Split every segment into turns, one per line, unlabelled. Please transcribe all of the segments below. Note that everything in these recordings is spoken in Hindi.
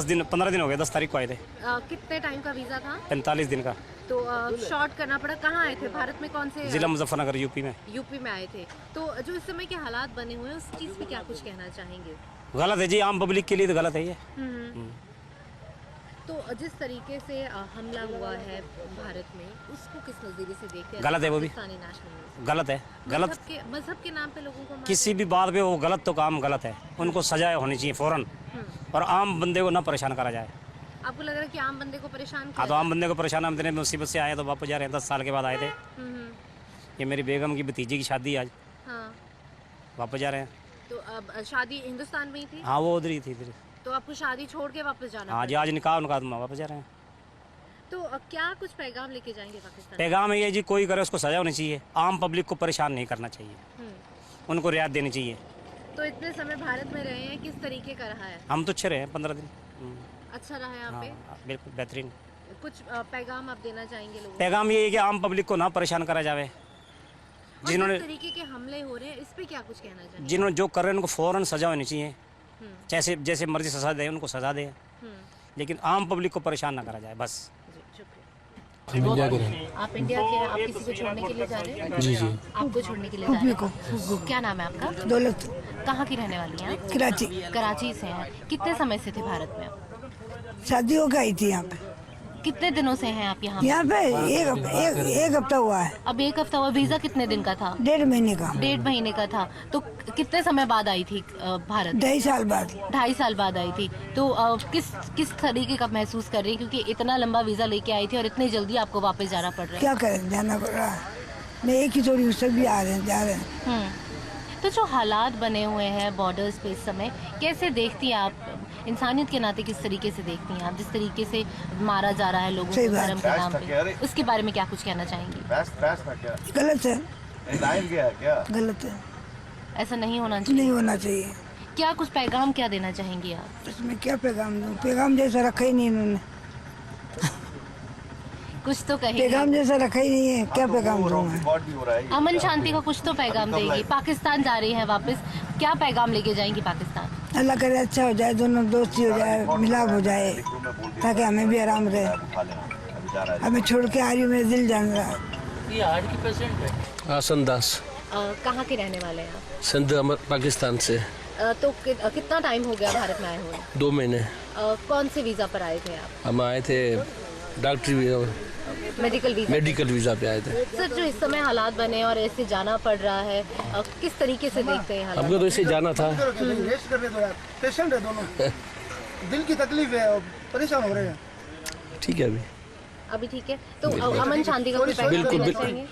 15 दिन हो गए, 10 तारीख को आए थे।
कितने टाइम का वीजा था?
45 दिन का।
तो शॉर्ट करना पड़ा। कहाँ आए थे? भारत में कौन से
जिला मुजफ्फरनगर, यूपी में।
यूपी में आए थे। तो जो इस समय के हालात बने हुए हैं उस चीज़ पे क्या कुछ कहना चाहेंगे?
गलत है जी, आम पब्लिक के लिए तो गलत है ये।
तो जिस तरीके से हमला हुआ है भारत में, उसको किस नज़रिए से देखते हैं?
गलत है वो भी, गलत है। गलत
मजहब के नाम पे लोगों को
किसी भी बात पे वो गलत तो काम गलत है, उनको सजा होनी चाहिए फ़ौरन, और आम बंदे को ना परेशान करा जाए।
आपको लग रहा है कि आम बंदे को परेशान?
हाँ, तो आम बंदे को परेशान, हम इतने मुसीबत से आए तो वापस जा रहे हैं, 10 साल के बाद आए थे। ये मेरी बेगम की भतीजी की शादी आज। हाँ। वापस जा रहे हैं।
तो अब शादी हिंदुस्तान में ही थी?
हाँ, वो उधर ही थी।
तो आपको शादी छोड़ के वापस जाना?
हाँ जी, आज निकाह उनका, वापस जा रहे हैं।
तो क्या कुछ पैगाम लेके जाएंगे पाकिस्तान?
पैगाम ये जी, कोई करे उसको सजा होनी चाहिए, आम पब्लिक को परेशान नहीं करना चाहिए, उनको रियायत देनी चाहिए।
तो इतने समय भारत में रहे हैं, किस तरीके का रहा है?
हम तो अच्छे रहे, 15 दिन
अच्छा रहा है यहाँ पे?
बिल्कुल बेहतरीन।
कुछ पैगाम आप देना चाहेंगे लोगों?
पैगाम ये है कि आम पब्लिक को ना परेशान करा जाए। जिन्होंने
तरीके के हमले हो रहे हैं, इस पे क्या कुछ कहना चाहिए?
जिन्होंने जो कर रहे हैं उनको फ़ौरन सजा होनी चाहिए, जैसे मर्जी सजा दे उनको सजा दे, लेकिन आम पब्लिक को परेशान ना करा जाए, बस।
इंडिया के
आप इंडिया के हैं, आप किसी को छोड़ने के लिए जा रहे हैं?
जी जी।
आपको छोड़ने के लिए जा रहे हैं? क्या नाम है आपका?
दौलत।
कहाँ की रहने वाली हैं?
कराची।
कराची से हैं। कितने समय से थे भारत में?
शादी हो गई थी यहाँ पे।
कितने दिनों से हैं आप यहाँ?
यहाँ पे एक हफ्ता हुआ है।
अब एक हफ्ता हुआ। वीजा कितने दिन का था?
1.5 महीने का।
1.5 महीने का था। तो कितने समय बाद आई थी भारत?
2.5 साल बाद।
2.5 साल बाद आई थी। तो किस तरीके का महसूस कर रही है, क्योंकि इतना लंबा वीजा लेके आई थी और इतनी जल्दी आपको वापस जाना पड़ रहा है?
क्या करें, जाना पड़ रहा है। मैं एक ही थोड़ी सब भी आ रहे हैं, जा रहे हैं।
तो जो हालात बने हुए हैं बॉर्डर्स पे इस समय, कैसे देखती हैं आप? इंसानियत के नाते किस तरीके से देखती हैं आप? जिस तरीके से मारा जा रहा है लोगों को धर्म के नाम पे, उसके बारे में क्या कुछ कहना चाहेंगी?
गलत है, गलत है,
ऐसा नहीं होना चाहिए।
नहीं होना चाहिए।
क्या कुछ पैगाम क्या देना चाहेंगी आप?
इसमें क्या पैगाम दूं? पैगाम जैसा रखा ही नहीं इन्होंने।
कुछ तो कहेंगे।
पैगाम जैसा रखा ही नहीं है, क्या पैगाम दूं मैं?
अमन शांति का कुछ तो पैगाम देगी। पाकिस्तान जा रही है वापस, क्या पैगाम लेके जाएंगी पाकिस्तान?
अल्लाह करे अच्छा हो जाए, दोनों दोस्ती हो जाए, मिलाप हो जाए, ताकि हमें भी आराम रहे। हमें छोड़ के आ रही हूँ, मेरा दिल जान रहा है।
ये हार्ट की पेशेंट है।
आसन दास।
कहाँ के रहने वाले हैं आप?
सिंध पाकिस्तान से।
तो कितना टाइम हो गया भारत में आए हुए?
2 महीने।
कौन से वीजा पर आए थे आप?
हम आए थे डॉक्टरी मेडिकल वीजा पे आए थे।
सर, जो इस समय हालात बने और ऐसे जाना पड़ रहा है, किस तरीके से देखते हैं हालात?
हमको तो इसे जाना था।
पेशेंट है दोनों, दिल की तकलीफ है, परेशान हो रहे हैं।
ठीक है
अभी ठीक है। तो अमन शांति का कोई पैगाम देना चाहेंगे?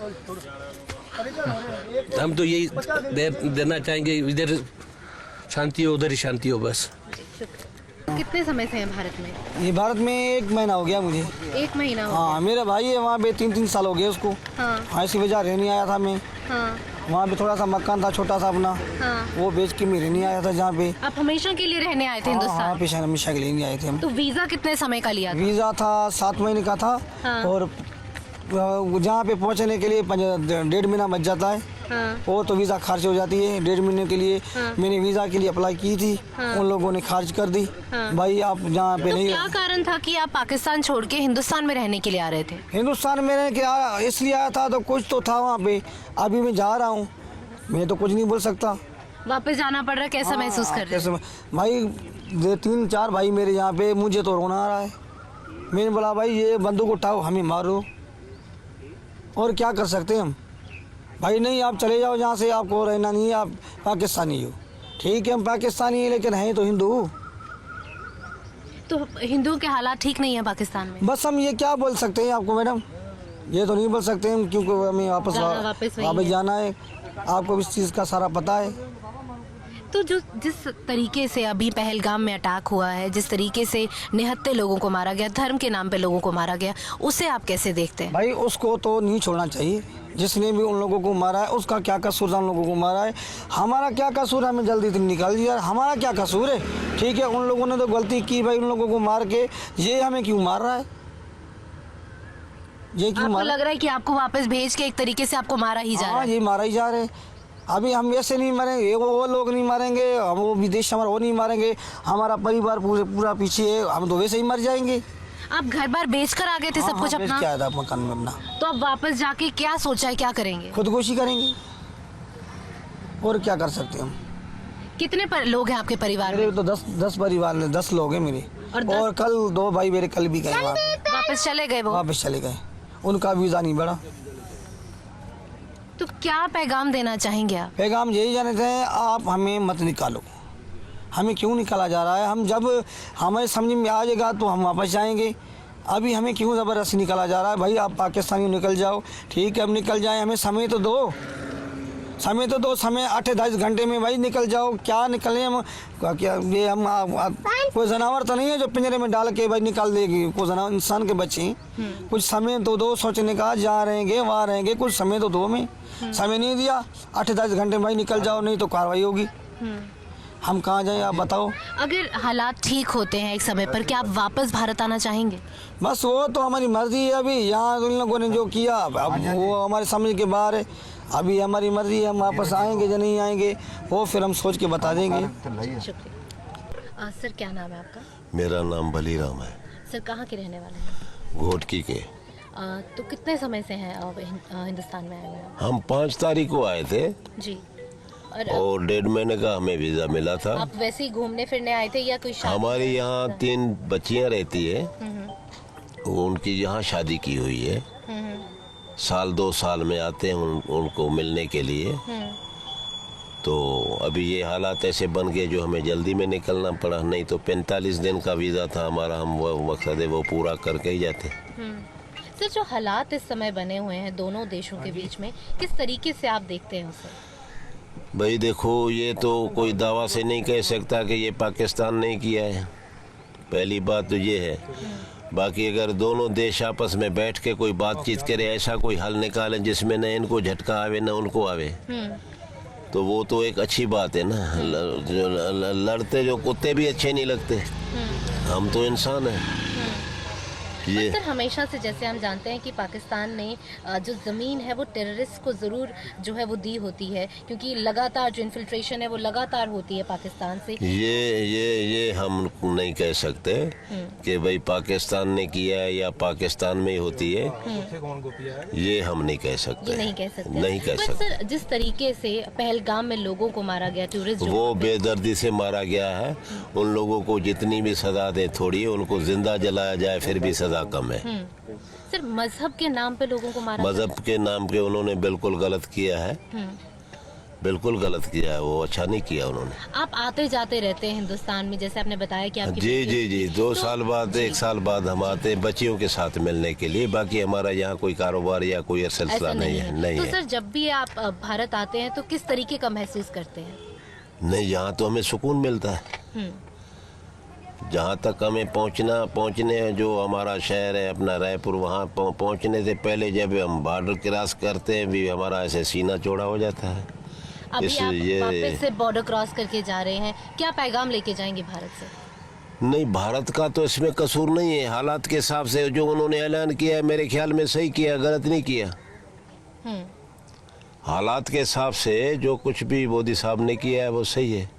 हम तो यही देना चाहेंगे, इधर शांति हो उधर ही शांति हो, बस।
कितने समय से हैं भारत में?
ये भारत में 1 महीना हो गया मुझे।
1 महीना हो
हाँ, मेरा भाई है वहाँ पे, 3 साल हो गए उसको। हाँ, इसी वजह रहने आया था मैं। हाँ। वहाँ पे थोड़ा सा मकान था छोटा सा अपना। हाँ। वो बेच के मैं रहने आया था जहाँ पे।
आप हमेशा के लिए रहने आए थे हिंदुस्तान?
हाँ, पेशा हमेशा के लिए नहीं आए थे हम।
तो वीजा कितने समय का लिया था?
वीजा था 7 महीने का था। हाँ। और जहाँ पे पहुँचने के लिए 1.5 महीना बच जाता है। हाँ। वो तो वीज़ा खर्च हो जाती है 1.5 महीने के लिए। हाँ। मैंने वीज़ा के लिए अप्लाई की थी। हाँ। उन लोगों ने खर्च कर दी। हाँ। भाई आप जहाँ पे तो नहीं।
क्या कारण था कि आप पाकिस्तान छोड़ के हिंदुस्तान में रहने के लिए आ रहे थे?
हिंदुस्तान में रहने के इसलिए आया था, तो कुछ तो था वहाँ पे। अभी मैं जा रहा हूँ, मैं तो कुछ नहीं बोल सकता।
वापस जाना पड़ रहा है, कैसा महसूस कर रहे हैं?
भाई 3-4 भाई मेरे यहाँ पे, मुझे तो रोना आ रहा है। मैंने बोला भाई ये बंदूक उठाओ, हमें मारो, और क्या कर सकते हैं हम? भाई नहीं, आप चले जाओ जहाँ से, आपको रहना नहीं है, आप पाकिस्तानी हो। ठीक है, हम पाकिस्तानी हैं, लेकिन हैं तो हिंदू।
तो हिंदुओं के हालात ठीक नहीं है पाकिस्तान में?
बस हम ये क्या बोल सकते हैं आपको मैडम, ये तो नहीं बोल सकते हम, क्योंकि हमें वापस जाना है। आपको इस चीज़ का सारा पता है।
तो जिस तरीके से अभी पहलगाम में अटैक हुआ है, जिस तरीके से निहत्थे लोगों को मारा गया, धर्म के नाम पे लोगों को मारा गया, उसे आप कैसे देखते हैं?
भाई उसको तो नहीं छोड़ना चाहिए, जिसने भी उन लोगों को मारा है। उसका क्या कसूर था उन लोगों को मारा है? हमारा क्या कसूर है? हमें जल्दी से निकाल दिया, हमारा क्या कसूर है? ठीक है, उन लोगों ने तो गलती की भाई, उन लोगों को मार के। ये हमें क्यों मार रहा है? ये क्यों
आपको लग रहा है कि आपको वापस भेज के एक तरीके से आपको मारा ही जा रहा है?
ये मारा ही जा रहे हैं। अभी हम ऐसे नहीं मरेंगे, वो लोग नहीं मरेंगे, हम वो विदेश हमारा वो नहीं मारेंगे, हमारा परिवार पूरा पीछे है, हम तो वैसे ही मर जाएंगे।
आप घर बार बेच कर आ गए थे सब कुछ अपना?
क्या था मकान में अपना,
तो अब वापस जाके क्या सोचा है, क्या करेंगे?
खुदकुशी करेंगे और क्या कर सकते हैं हम।
कितने लोग हैं आपके परिवार में?
मेरे तो 10 परिवार में 10 लोग हैं मेरे, और कल 2 भाई मेरे कल भी गए
वापस चले गए वो?
वापस चले गए, उनका वीजा नहीं बढ़ा।
तो क्या पैगाम देना चाहेंगे आप?
पैगाम यही जानते हैं, आप हमें मत निकालो। हमें क्यों निकाला जा रहा है? हम जब हमें समझ में आ जाएगा तो हम वापस जाएंगे। अभी हमें क्यों ज़बरदस्ती निकाला जा रहा है? भाई आप पाकिस्तानी निकल जाओ, ठीक है, अब निकल जाए, हमें समय तो दो, समय 8-10 घंटे में भाई निकल जाओ। क्या निकले हम, क्या ये हम कोई जानवर तो नहीं है जो पिंजरे में डाल के भाई निकाल देगी, कोई जानवर, इंसान के बच्चे। कुछ समय तो दो सोचने का, जहाँ रहेंगे वहाँ रहेंगे, कुछ समय तो दो। हमें समय नहीं दिया, 8-10 घंटे में भाई निकल जाओ, नहीं तो कार्रवाई होगी। हम कहाँ जाएं आप बताओ?
अगर हालात ठीक होते हैं एक समय पर, क्या आप वापस भारत आना चाहेंगे?
बस वो तो हमारी मर्जी है। अभी यहाँ उन लोगों ने जो किया अब वो हमारे समझ के बाहर है। अभी हमारी मर्जी है, हम वापस आएंगे या नहीं आएंगे वो फिर हम सोच के बता देंगे।
शुक्रिया। सर क्या नाम है आपका?
मेरा नाम बलीराम है।
सर कहाँ के रहने वाले हैं?
घोटकी के।
तो कितने समय से हैं आप हिंदुस्तान में आए हुए हैं?
हम 5 तारीख को आए थे
जी।
और 1.5 महीने का हमें वीजा मिला था।
आप वैसे ही घूमने फिरने आए थे या कोई शादी?
हमारे यहाँ 3 बच्चियाँ रहती है, उनकी यहाँ शादी की हुई है। साल 2 साल में आते हैं उनको मिलने के लिए। तो अभी ये हालात ऐसे बन गए जो हमें जल्दी में निकलना पड़ा, नहीं तो 45 दिन का वीज़ा था हमारा, हम वो मकसद है वो पूरा करके ही जाते।
सर जो हालात इस समय बने हुए हैं दोनों देशों के बीच में, किस तरीके से आप देखते हैं उसे?
भाई देखो, ये तो कोई दावा से नहीं कह सकता कि ये पाकिस्तान ने किया है, पहली बात तो ये है। बाकी अगर दोनों देश आपस में बैठ के कोई बातचीत करे, ऐसा कोई हल निकाले जिसमें न इनको झटका आवे न उनको आवे, तो वो तो एक अच्छी बात है ना। लड़ते जो कुत्ते भी अच्छे नहीं लगते, हम तो इंसान हैं। ये
सर हमेशा से जैसे हम जानते हैं कि पाकिस्तान ने जो ज़मीन है वो टेररिस्ट को ज़रूर जो है वो दी होती है, क्योंकि लगातार जो इन्फिल्ट्रेशन है वो लगातार होती है पाकिस्तान से।
ये हम नहीं कह सकते कि भाई पाकिस्तान ने किया है या पाकिस्तान में ही होती है, ये हम नहीं कह सकते।
नहीं कह सकते,
नहीं कह सकते।
सर जिस तरीके से पहलगाम में लोगों को मारा गया, टूरिस्ट
वो बेदर्दी से मारा गया है, उन लोगों को जितनी भी सजा दे थोड़ी है, उनको जिंदा जलाया जाए फिर भी सजा कम है।
सर मजहब के नाम पे लोगों को मारा?
मजहब के नाम पे उन्होंने बिल्कुल गलत किया है, बिल्कुल गलत किया है, वो अच्छा नहीं किया उन्होंने।
आप आते जाते रहते हैं हिंदुस्तान में, जैसे आपने बताया कि आपकी
जी 2 साल बाद 1 साल बाद हम आते हैं बच्चियों के साथ मिलने के लिए। बाकी हमारा यहाँ कोई कारोबार या कोई सिलसिला नहीं है।
तो सर जब भी आप भारत आते हैं तो किस तरीके का महसूस करते हैं?
नहीं, यहाँ तो हमें सुकून मिलता है। जहाँ तक हमें पहुँचने जो हमारा शहर है अपना रायपुर, वहाँ पहुँचने से पहले जब हम बॉर्डर क्रॉस करते हैं भी हमारा ऐसे सीना चौड़ा हो जाता है।
अभी आप वापस से बॉर्डर क्रॉस करके जा रहे हैं, क्या पैगाम लेके जाएंगे भारत से?
नहीं, भारत का तो इसमें कसूर नहीं है। हालात के हिसाब से जो उन्होंने ऐलान किया है मेरे ख्याल में सही किया, गलत नहीं किया। हालात के हिसाब से जो कुछ भी मोदी साहब ने किया है वो सही है।